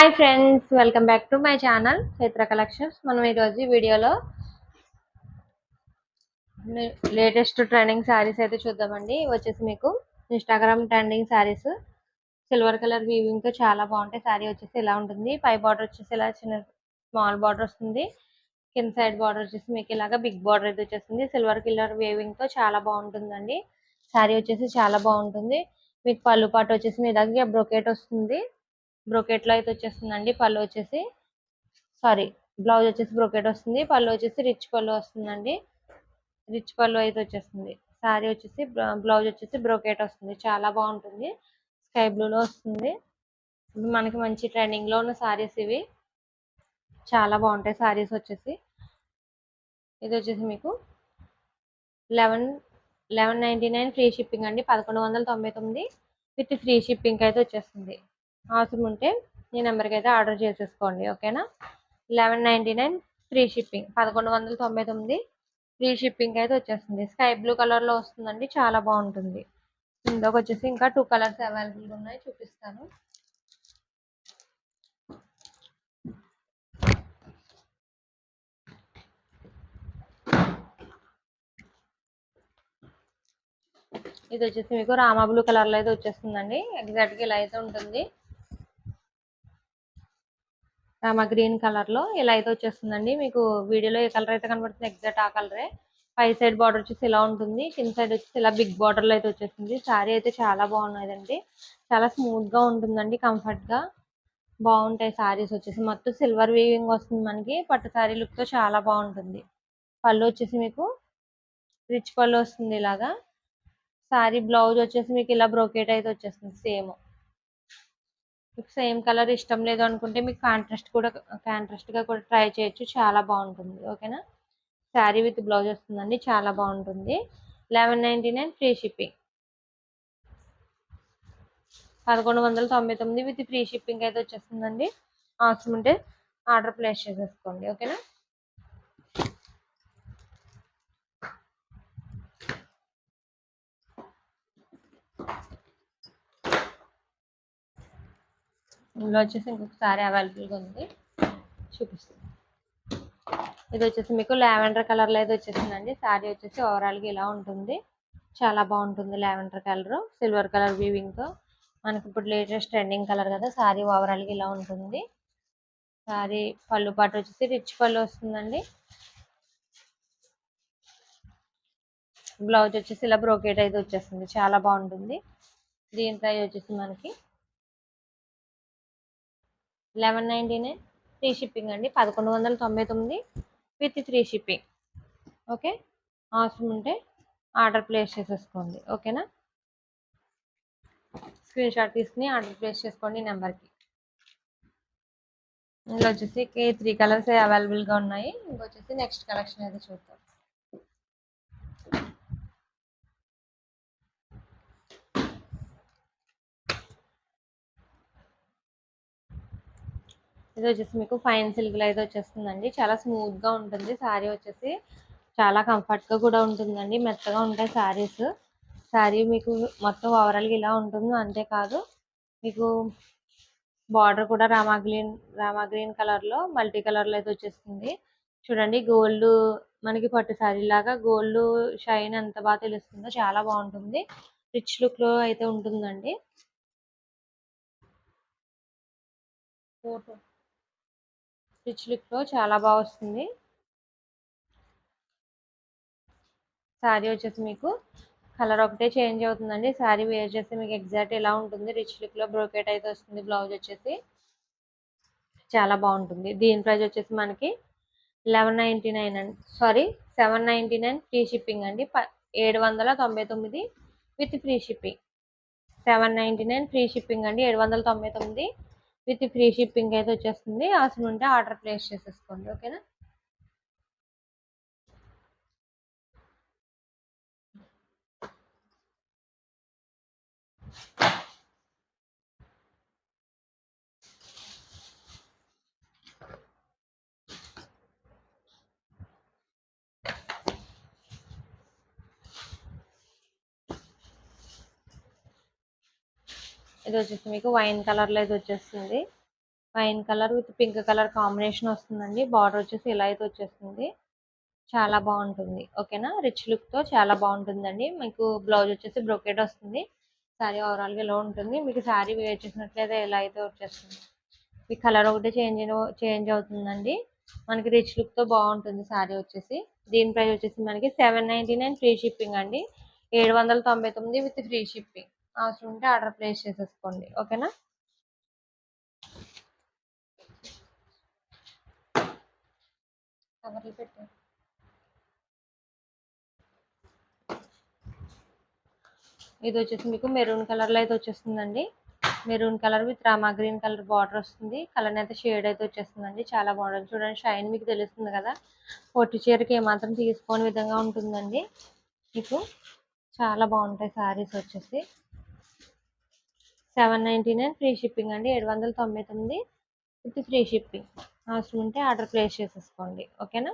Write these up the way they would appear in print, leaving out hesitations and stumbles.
Hi friends, welcome back to my channel Chaitra collections. మనం ఈరోజు ఈ వీడియోలో లేటెస్ట్ ట్రెండింగ్ శారీస్ అయితే చూద్దామండి. వచ్చేసి మీకు Instagram trending saris silver colour weaving తో చాలా బాగుంటాయి. శారీ వచ్చేసి ఇలా ఉంటుంది. పై బార్డర్ వచ్చేసి ఇలా చిన్న స్మాల్ బార్డర్ వస్తుంది. కింద సైడ్ బార్డర్ వచ్చేసి మీకు ఇలాగా బిగ్ బార్డర్ అయితే వచ్చేస్తుంది. సిల్వర్ కలర్ వీవింగ్ తో చాలా బాగుంటుందండి. శారీ వచ్చేసి చాలా బాగుంటుంది. మీకు పళ్ళు పాటు వచ్చేసి మీ దగ్గర బ్రొకెట్ వస్తుంది. బ్రొకెట్ లో అయితే వచ్చేస్తుందండి. పళ్ళు వచ్చేసి బ్లౌజ్ వచ్చేసి బ్రొకెట్ వస్తుంది. పళ్ళు వచ్చేసి రిచ్ పళ్ళు వస్తుందండి. రిచ్ పళ్ళు అయితే వచ్చేస్తుంది. శారీ వచ్చేసి బ్లౌజ్ వచ్చేసి బ్రొకెట్ వస్తుంది. చాలా బాగుంటుంది. స్కై బ్లూ లో వస్తుంది. మనకి మంచి ట్రెండింగ్ లో ఉన్న శారీస్ ఇవి. చాలా బాగుంటాయి శారీస్ వచ్చేసి. ఇది వచ్చేసి మీకు 1199 ఫ్రీ షిప్పింగ్ అండి. 1199 విత్ ఫ్రీ షిప్పింగ్ అయితే వచ్చేస్తుంది. అవసరం ఉంటే ఈ నెంబర్కి అయితే ఆర్డర్ చేసేసుకోండి, ఓకేనా. 1199 ఫ్రీ షిప్పింగ్, 1199 ఫ్రీ షిప్పింగ్ అయితే వచ్చేస్తుంది. స్కై బ్లూ కలర్ లో వస్తుందండి. చాలా బాగుంటుంది. ఇందులోకి వచ్చేసి ఇంకా 2 కలర్స్ అవైలబుల్ ఉన్నాయి, చూపిస్తాను. ఇది వచ్చేసి మీకు రామా బ్లూ కలర్ లో అయితే వచ్చేస్తుందండి. ఎగ్జాక్ట్ గా ఇలా అయితే ఉంటుంది. రామా గ్రీన్ కలర్ లో ఇలా అయితే వచ్చేస్తుందండి. మీకు వీడియోలో ఏ కలర్ అయితే కనబడుతుంది ఎగ్జాక్ట్ ఆ కలరే. పై సైడ్ బార్డర్ వచ్చేసి ఇలా ఉంటుంది. కింద సైడ్ వచ్చేసి ఇలా బిగ్ బార్డర్ లో అయితే వచ్చేస్తుంది. శారీ అయితే చాలా బాగున్నదండి. చాలా స్మూత్ గా ఉంటుందండి. కంఫర్ట్ గా బాగుంటాయి శారీస్ వచ్చేసి. మొత్తం సిల్వర్ వీవింగ్ వస్తుంది మనకి. పట్టు శారీ లుక్ తో చాలా బాగుంటుంది. పళ్ళు వచ్చేసి మీకు రిచ్ పళ్ళు వస్తుంది ఇలాగా. శారీ బ్లౌజ్ వచ్చేసి మీకు ఇలా బ్రోకేట్ అయితే వచ్చేస్తుంది. మీకు సేమ్ కలర్ ఇష్టం లేదు అనుకుంటే మీకు కాంట్రాస్ట్ గా కూడా ట్రై చేయొచ్చు. చాలా బాగుంటుంది, ఓకేనా. శారీ విత్ బ్లౌజ్ వస్తుందండి. చాలా బాగుంటుంది. 1199 free shipping, 1199 with free shipping అయితే వచ్చేస్తుందండి. అవసరం ఉంటే ఆర్డర్ ప్లేస్ చేసేసుకోండి, ఓకేనా. ఇందులో వచ్చేసి ఇంకొక శారీ అవైలబుల్గా ఉంది, చూపిస్తుంది. ఇది వచ్చేసి మీకు లావెండర్ కలర్ లో అయితే వచ్చేసిందండి. శారీ వచ్చేసి ఓవరాల్ గా ఇలా ఉంటుంది. చాలా బాగుంటుంది. Lavender colour silver colour weaving తో మనకి ఇప్పుడు లేటెస్ట్ ట్రెండింగ్ కలర్ కదా. శారీ ఓవరాల్ గా ఇలా ఉంటుంది. శారీ పళ్ళు పాటు వచ్చేసి రిచ్ పళ్ళు వస్తుందండి. బ్లౌజ్ వచ్చేసి ఇలా బ్రోకేట్ అయితే వచ్చేస్తుంది. చాలా బాగుంటుంది. దీని ప్రైస్ వచ్చేసి మనకి 1199 ఫ్రీ షిప్పింగ్ అండి. 1199 విత్ ఫ్రీ షిప్పింగ్, ఓకే. అవసరం ఉంటే ఆర్డర్ ప్లేస్ చేసేసుకోండి, ఓకేనా. స్క్రీన్ షాట్ తీసుకుని ఆర్డర్ ప్లేస్ చేసుకోండి ఈ నెంబర్కి. ఇందులో వచ్చేసి 3 కలర్స్ అవైలబుల్గా ఉన్నాయి. ఇంకొచ్చేసి నెక్స్ట్ కలెక్షన్ అయితే చూద్దాం. ఇది వచ్చేసి మీకు ఫైన్ సిల్క్ లో అయితే వచ్చేస్తుందండి. చాలా స్మూత్ గా ఉంటుంది. శారీ వచ్చేసి చాలా కంఫర్ట్ గా కూడా ఉంటుందండి. మెత్తగా ఉంటాయి శారీస్. శారీ మీకు మొత్తం ఓవరాల్ గా ఇలా ఉంటుంది. అంతేకాదు మీకు బార్డర్ కూడా రామా గ్రీన్ కలర్ లో మల్టీ కలర్ లో అయితే వచ్చేస్తుంది. చూడండి, గోల్డ్ మనకి పట్టు శారీ లాగా గోల్డ్ షైన్ ఎంత బాగా తెలుస్తుందో. చాలా బాగుంటుంది. రిచ్ లుక్ లో అయితే ఉంటుందండి. రిచ్ లుక్ లో చాలా బాగా వస్తుంది. శారీ వచ్చేసి మీకు కలర్ ఒకటే చేంజ్ అవుతుందండి. శారీ వేర్ చేస్తే మీకు ఎగ్జాక్ట్ ఇలా ఉంటుంది. రిచ్ లుక్ లో బ్రోకెట్ అయితే వస్తుంది. బ్లౌజ్ వచ్చేసి చాలా బాగుంటుంది. దీని ప్రైస్ వచ్చేసి మనకి 1199 అండి. 799 ఫ్రీ షిప్పింగ్ అండి. 799 with free shipping. 799 free shipping అండి. 799 విత్ ఫ్రీ షిప్పింగ్ అయితే వచ్చేస్తుంది. అవసరం ఉంటే ఆర్డర్ ప్లేస్ చేసేసుకోండి, ఓకేనా. ఇది వచ్చేసి మీకు వైన్ కలర్ లో అయితే వచ్చేస్తుంది. Wine colour with pink colour combination వస్తుందండి. బార్డర్ వచ్చేసి ఇలా అయితే వచ్చేస్తుంది. చాలా బాగుంటుంది. ఓకేనా, రిచ్ లుక్ తో చాలా బాగుంటుందండి. మీకు బ్లౌజ్ వచ్చేసి బ్రొకెట్ వస్తుంది. శారీ ఓవరాల్ గా ఇలా ఉంటుంది. మీకు శారీ వేర్ చేసినట్లయితే ఇలా అయితే వచ్చేస్తుంది. ఈ కలర్ ఒకటి చేంజ్ అవుతుందండి. మనకి రిచ్ లుక్ తో బాగుంటుంది శారీ వచ్చేసి. దీని ప్రైస్ వచ్చేసి మనకి 799 ఫ్రీ షిప్పింగ్ అండి. 799 విత్ ఫ్రీ షిప్పింగ్. అవసరం ఉంటే ఆర్డర్ ప్లేస్ చేసేసుకోండి. ఓకేనా. కవర్లు పెట్టు. ఇది వచ్చేసి మీకు మెరూన్ కలర్ లో అయితే వచ్చేస్తుందండి. Maroon colour with Rama green colour border వస్తుంది. కలర్ అయితే షేడ్ అయితే వచ్చేస్తుందండి. చాలా బాగుంటుంది. చూడండి షైన్ మీకు తెలుస్తుంది కదా. పొట్టి చీరకి ఏమాత్రం తీసుకోని విధంగా ఉంటుందండి. మీకు చాలా బాగుంటాయి శారీస్ వచ్చేసి. 799 ఫ్రీ షిప్పింగ్ అండి. 799 విత్ ఫ్రీ షిప్పింగ్. అవసరం ఉంటే ఆర్డర్ ప్లేస్ చేసేసుకోండి. ఓకేనా.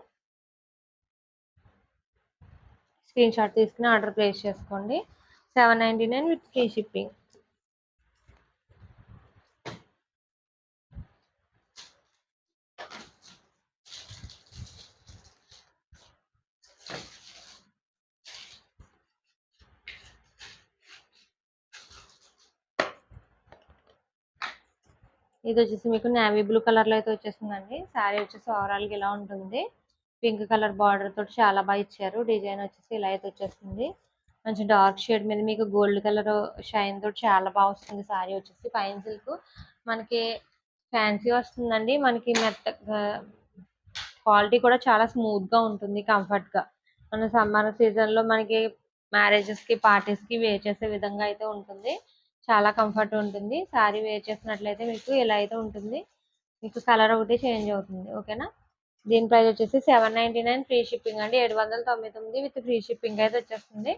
స్క్రీన్ షాట్ తీసుకుని ఆర్డర్ ప్లేస్ చేసుకోండి. 799 విత్ ఫ్రీ షిప్పింగ్. ఇది వచ్చేసి మీకు నేవీ బ్లూ కలర్ లో అయితే వచ్చేస్తుందండి. శారీ వచ్చేసి ఓవరాల్ గా ఇలా ఉంటుంది. పింక్ కలర్ బార్డర్ తోటి చాలా బాగా ఇచ్చారు. డిజైన్ వచ్చేసి ఇలా అయితే వచ్చేస్తుంది. మంచి డార్క్ షేడ్ మీద మీకు గోల్డ్ కలర్ షైన్ తోటి చాలా బాగా వస్తుంది. శారీ వచ్చేసి పైన సిల్క్ మనకి ఫ్యాన్సీ వస్తుందండి. మనకి మెత్త క్వాలిటీ కూడా చాలా స్మూత్ గా ఉంటుంది. కంఫర్ట్ గా మన సమ్మర్ సీజన్ లో మనకి మ్యారేజెస్ కి పార్టీస్ కి వేర్ చేసే విధంగా అయితే ఉంటుంది. చాలా కంఫర్ట్ ఉంటుంది. శారీ వేర్ చేసినట్లయితే మీకు ఇలా అయితే ఉంటుంది. మీకు కలర్ ఒకటి చేంజ్ అవుతుంది. ఓకేనా. దీని ప్రైస్ వచ్చేసి 799 ఫ్రీ షిప్పింగ్ అండి. 799 విత్ ఫ్రీ షిప్పింగ్ అయితే వచ్చేస్తుంది.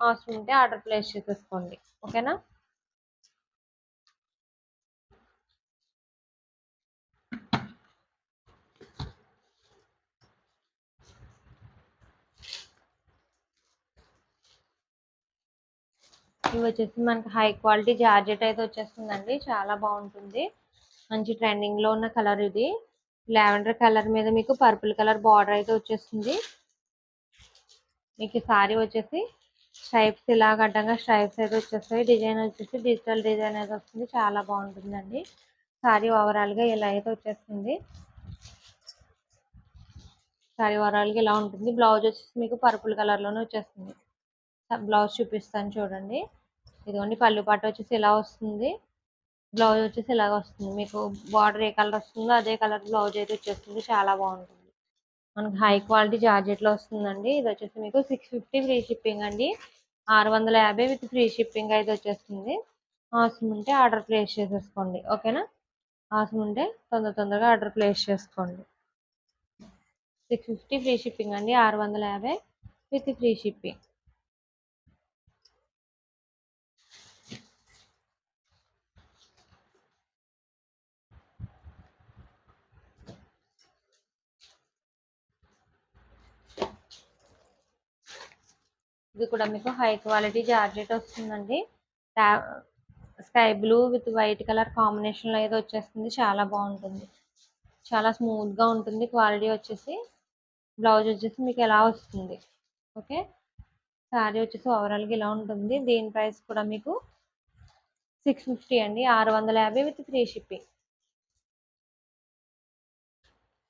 అవసరం ఉంటే ఆర్డర్ ప్లేస్ చేసేసుకోండి. ఓకేనా. ఇవి వచ్చేసి మనకి హై క్వాలిటీ జార్జెట్ అయితే వచ్చేస్తుందండి. చాలా బాగుంటుంది. మంచి ట్రెండింగ్ లో ఉన్న కలర్ ఇది. లావెండర్ కలర్ మీద మీకు పర్పుల్ కలర్ బార్డర్ అయితే వచ్చేస్తుంది. మీకు సారీ వచ్చేసి స్ట్రైప్స్ ఇలా అడ్డంగా స్ట్రైప్స్ అయితే వచ్చేస్తాయి. డిజైన్ వచ్చేసి డిజిటల్ డిజైన్ అయితే వస్తుంది. చాలా బాగుంటుందండి. సారీ ఓవరాల్ గా ఇలా అయితే వచ్చేస్తుంది. సారీ ఓవరాల్ గా ఇలా ఉంటుంది. బ్లౌజ్ వచ్చేసి మీకు పర్పుల్ కలర్ లోనే వచ్చేస్తుంది. బ్లౌజ్ చూపిస్తాను చూడండి. ఇదిగోండి పళ్ళు పాటు వచ్చేసి ఇలా వస్తుంది. బ్లౌజ్ వచ్చేసి ఇలాగ వస్తుంది. మీకు బార్డర్ ఏ కలర్ వస్తుందో అదే కలర్ బ్లౌజ్ అయితే వచ్చేస్తుంది. చాలా బాగుంటుంది. మనకి హై క్వాలిటీ జార్జెట్ లో వస్తుందండి. ఇది వచ్చేసి మీకు 650 ఫ్రీ షిప్పింగ్ అండి. 650 విత్ ఫ్రీ షిప్పింగ్ అయితే వచ్చేస్తుంది. అవసరం ఉంటే ఆర్డర్ ప్లేస్ చేసేసుకోండి. ఓకేనా. అవసరం ఉంటే తొందరగా ఆర్డర్ ప్లేస్ చేసుకోండి. 650 ఫ్రీ షిప్పింగ్ అండి. 650 విత్ ఫ్రీ షిప్పింగ్. ఇది కూడా మీకు హై క్వాలిటీ జార్జెట్ వస్తుందండి. Sky blue with white colour combination లో అయితే వచ్చేస్తుంది. చాలా బాగుంటుంది. చాలా స్మూత్ గా ఉంటుంది. క్వాలిటీ వచ్చేసి బ్లౌజ్ వచ్చేసి మీకు ఎలా వస్తుంది. ఓకే. శారీ వచ్చేసి ఓవరాల్ గా ఇలా ఉంటుంది. దీని ప్రైస్ కూడా మీకు 650 అండి. 650 with free shipping.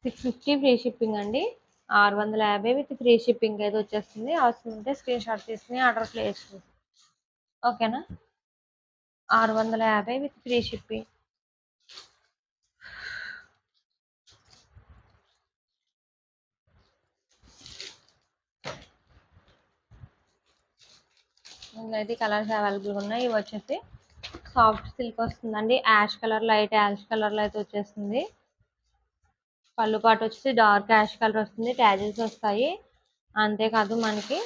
650 free shipping అండి. 650 విత్ ఫ్రీ షిప్పింగ్ అయితే వచ్చేస్తుంది. అవసరం ఉంటే స్క్రీన్ షాట్ తీసుకుని ఆర్డర్ ప్లేస్ చేసి. ఓకేనా. 650 విత్ ఫ్రీ షిప్పింగ్. ఇందులో అయితే కలర్స్ అవైలబుల్ ఉన్నాయి. ఇవి వచ్చేసి సాఫ్ట్ సిల్క్ వస్తుందండి. Ash colour light ash colour లో అయితే వచ్చేస్తుంది. పళ్ళు పాటు వచ్చేసి డార్క్ యాష్ కలర్ వస్తుంది. ట్యాజిల్స్ వస్తాయి. అంతేకాదు మనకి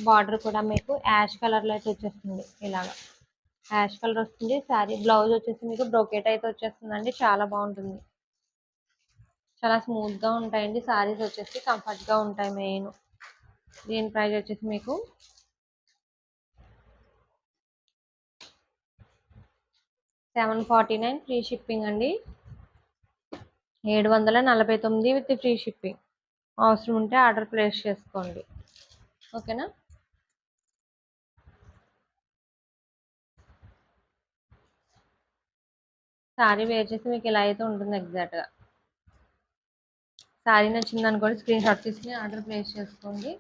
బార్డర్ కూడా మీకు యాష్ కలర్ లో అయితే వచ్చేస్తుంది. ఇలాగా యాష్ కలర్ వస్తుంది. శారీ బ్లౌజ్ వచ్చేసి మీకు బ్రోకెట్ అయితే వచ్చేస్తుందండి. చాలా బాగుంటుంది. చాలా స్మూత్ గా ఉంటాయండి. శారీస్ వచ్చేసి కంఫర్ట్ గా ఉంటాయి. మెయిన్ దీని ప్రైస్ వచ్చేసి మీకు 749 ఫ్రీ షిప్పింగ్ అండి. 749 విత్ ఫ్రీ షిప్పింగ్. అవసరం ఉంటే ఆర్డర్ ప్లేస్ చేసుకోండి. ఓకేనా? శారీ వేర్ చేసి మీకు ఇలా అయితే ఉంటుంది ఎగ్జాక్ట్గా. శారీ నచ్చింది అనుకోండి, స్క్రీన్ షాట్ తీసుకుని ఆర్డర్ ప్లేస్ చేసుకోండి.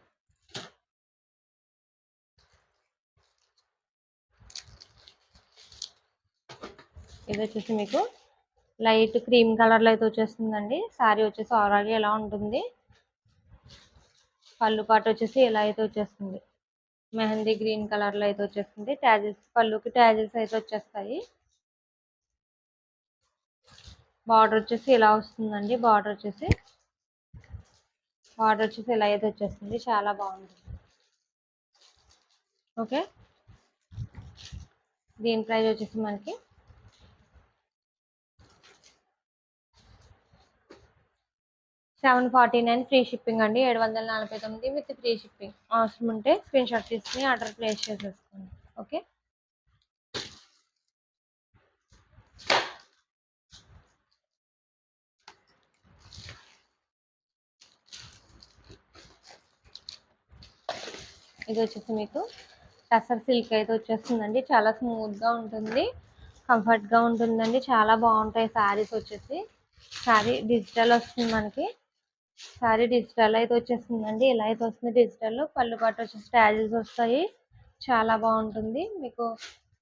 ఇది వచ్చేసి మీకు లైట్ క్రీమ్ కలర్లో అయితే వచ్చేస్తుందండి. శారీ వచ్చేసి ఆల్రెడీ ఎలా ఉంటుంది, పళ్ళు పాటు వచ్చేసి ఇలా అయితే వచ్చేస్తుంది. మెహందీ గ్రీన్ కలర్లో అయితే వచ్చేస్తుంది. ట్యాజిల్స్, పళ్ళుకి ట్యాజిల్స్ అయితే వచ్చేస్తాయి. బార్డర్ వచ్చేసి ఇలా వస్తుందండి. బార్డర్ వచ్చేసి ఇలా అయితే వచ్చేస్తుంది. చాలా బాగుంటుంది. ఓకే, దీని ప్రైస్ వచ్చేసి మనకి 749 ఫ్రీ షిప్పింగ్ అండి. 749 విత్ ఫ్రీ షిప్పింగ్. అవసరం ఉంటే స్క్రీన్ షాట్ తీసుకుని ఆర్డర్ ప్లేస్ చేసేసుకోండి. ఓకే, ఇది వచ్చేసి మీకు టసర్ సిల్క్ అయితే వచ్చేస్తుందండి. చాలా స్మూత్గా ఉంటుంది, కంఫర్ట్గా ఉంటుందండి. చాలా బాగుంటాయి శారీస్ వచ్చేసి. శారీ డిజిటల్ వస్తుంది మనకి. శారీ డిజిటల్ అయితే వచ్చేస్తుందండి. ఇలా అయితే వస్తుంది డిజిటల్. పళ్ళు పాటు వచ్చేసి ట్యాజిల్స్ వస్తాయి. చాలా బాగుంటుంది. మీకు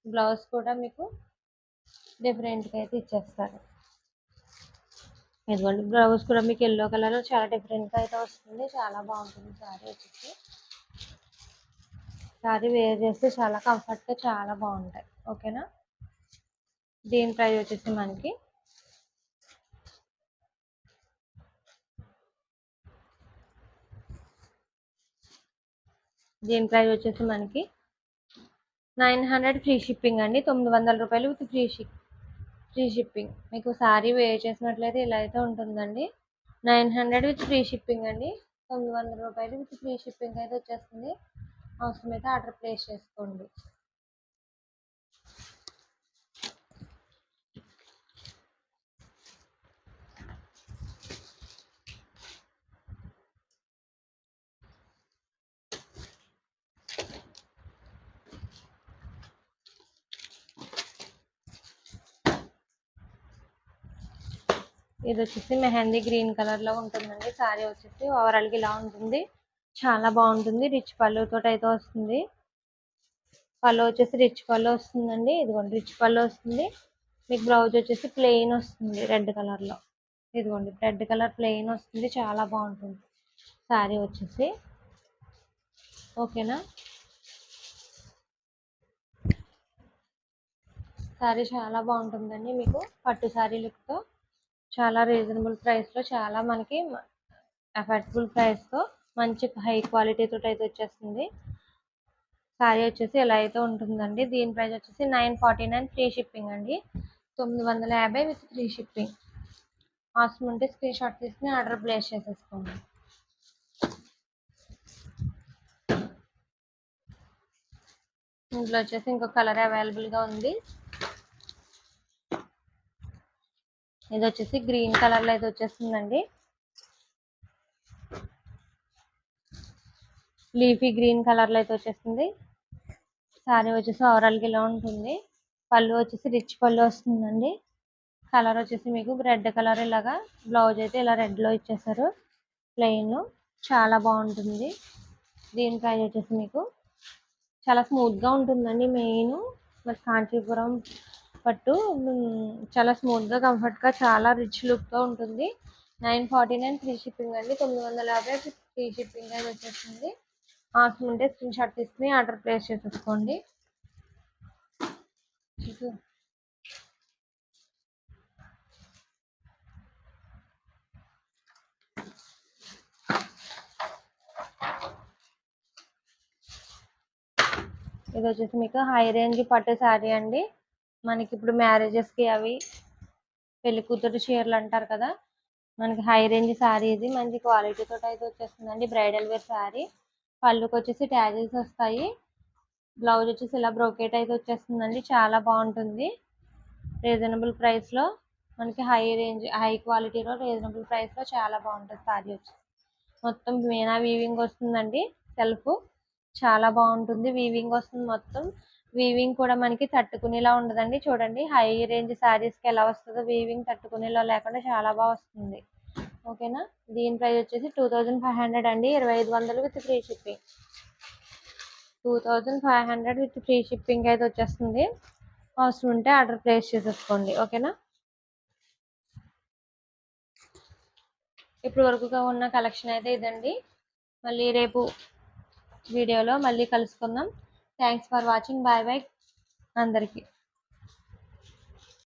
బ్లౌజ్ కూడా మీకు డిఫరెంట్గా అయితే ఇచ్చేస్తారు. ఇదిగోండి, బ్లౌజ్ కూడా మీకు ఎల్లో కలర్ చాలా డిఫరెంట్గా అయితే వస్తుంది. చాలా బాగుంటుంది శారీ వచ్చేసి. శారీ వేర్ చేస్తే చాలా కంఫర్ట్గా చాలా బాగుంటాయి. ఓకేనా? దీని ప్రైస్ వచ్చేసి మనకి దీని ప్రైస్ వచ్చేసి మనకి 900 ఫ్రీ షిప్పింగ్ అండి. 900 రూపాయలు విత్ ఫ్రీ షిప్పింగ్. మీకు శారీ వేర్ చేసినట్లయితే ఇలా అయితే ఉంటుందండి. 900 విత్ ఫ్రీ షిప్పింగ్ అండి. 900 రూపాయలు విత్ ఫ్రీ షిప్పింగ్ అయితే వచ్చేస్తుంది. అవసరమైతే ఆర్డర్ ప్లేస్ చేసుకోండి. ఇది వచ్చేసి మెహందీ గ్రీన్ కలర్లో ఉంటుందండి. శారీ వచ్చేసి ఓవరాల్గా ఇలా ఉంటుంది. చాలా బాగుంటుంది. రిచ్ పళ్ళుతో అయితే వస్తుంది. పళ్ళు వచ్చేసి రిచ్ పళ్ళు వస్తుందండి. ఇదిగోండి, రిచ్ పళ్ళు వస్తుంది. మీకు బ్లౌజ్ వచ్చేసి ప్లెయిన్ వస్తుంది రెడ్ కలర్లో. ఇదిగోండి, రెడ్ కలర్ ప్లెయిన్ వస్తుంది. చాలా బాగుంటుంది శారీ వచ్చేసి. ఓకేనా? శారీ చాలా బాగుంటుందండి. మీకు పట్టు శారీ లుక్తో చాలా రీజనబుల్ ప్రైస్లో, చాలా మనకి అఫోర్డబుల్ ప్రైస్తో మంచి హై క్వాలిటీతో అయితే వచ్చేస్తుంది. శారీ వచ్చేసి ఎలా అయితే ఉంటుందండి. దీని ప్రైస్ వచ్చేసి 949 ఫ్రీ షిప్పింగ్ అండి. 950 విత్ ఫ్రీ షిప్పింగ్. అవసరం ఉంటే స్క్రీన్ షాట్ తీసుకుని ఆర్డర్ ప్లేస్ చేసేసుకోండి. ఇందులో వచ్చేసి ఇంకో కలర్ అవైలబుల్గా ఉంది. ఇది వచ్చేసి గ్రీన్ కలర్లో అయితే వచ్చేస్తుందండి. లీఫీ గ్రీన్ కలర్లో అయితే వచ్చేస్తుంది. శారీ వచ్చేసి ఓవరాల్గా ఇలా ఉంటుంది. పళ్ళు వచ్చేసి రిచ్ పళ్ళు వస్తుందండి. కలర్ వచ్చేసి మీకు రెడ్ కలర్, ఇలాగా బ్లౌజ్ అయితే ఇలా రెడ్లో ఇచ్చేసారు ప్లెయిన్. చాలా బాగుంటుంది. దీని ప్రైస్ వచ్చేసి మీకు చాలా స్మూత్గా ఉంటుందండి. మెయిన్ మరి కాంచీపురం పట్టు చాలా స్మూత్గా, కంఫర్ట్గా, చాలా రిచ్ లుక్తో ఉంటుంది. 949 ఫ్రీ షిప్పింగ్ అండి. 950 ఫ్రీ షిప్పింగ్ అయితే వచ్చేస్తుంది. అవసరం ఉంటే స్క్రీన్ షాట్ తీసుకుని ఆర్డర్ ప్లేస్ చేసేసుకోండి. ఇది వచ్చేసి మీకు హై రేంజ్ పట్టు శారీ అండి. మనకి ఇప్పుడు మ్యారేజెస్కి అవి పెళ్లి కూతురు చీరలు అంటారు కదా, మనకి హై రేంజ్ శారీ ఇది. మంచి క్వాలిటీతో అయితే వచ్చేస్తుందండి. Bridal wear sari. పళ్ళుకి వచ్చేసి ట్యాజిల్స్ వస్తాయి. బ్లౌజ్ వచ్చేసి ఇలా బ్రోకెట్ అయితే వచ్చేస్తుందండి. చాలా బాగుంటుంది. రీజనబుల్ ప్రైస్లో మనకి హై రేంజ్ హై క్వాలిటీలో రీజనబుల్ ప్రైస్లో చాలా బాగుంటుంది సారీ వచ్చి. మొత్తం మీనా వీవింగ్ వస్తుందండి. సెల్ఫ్ చాలా బాగుంటుంది. వీవింగ్ వస్తుంది మొత్తం. వీవింగ్ కూడా మనకి తట్టుకునేలా ఉండదండి. చూడండి హై రేంజ్ శారీస్కి ఎలా వస్తుందో వీవింగ్ తట్టుకునేలా లేకుండా చాలా బాగా వస్తుంది. ఓకేనా. దీని ప్రైస్ వచ్చేసి 2500 అండి. 2500 with free shipping. 2500 with free shipping అయితే వచ్చేస్తుంది. అవసరం ఉంటే ఆర్డర్ ప్లేస్ చేసేసుకోండి. ఓకేనా. ఇప్పుడు వరకుగా ఉన్న కలెక్షన్ అయితే ఇదండి. మళ్ళీ రేపు వీడియోలో మళ్ళీ కలుసుకుందాం. Thanks for watching. Bye bye అందరికీ.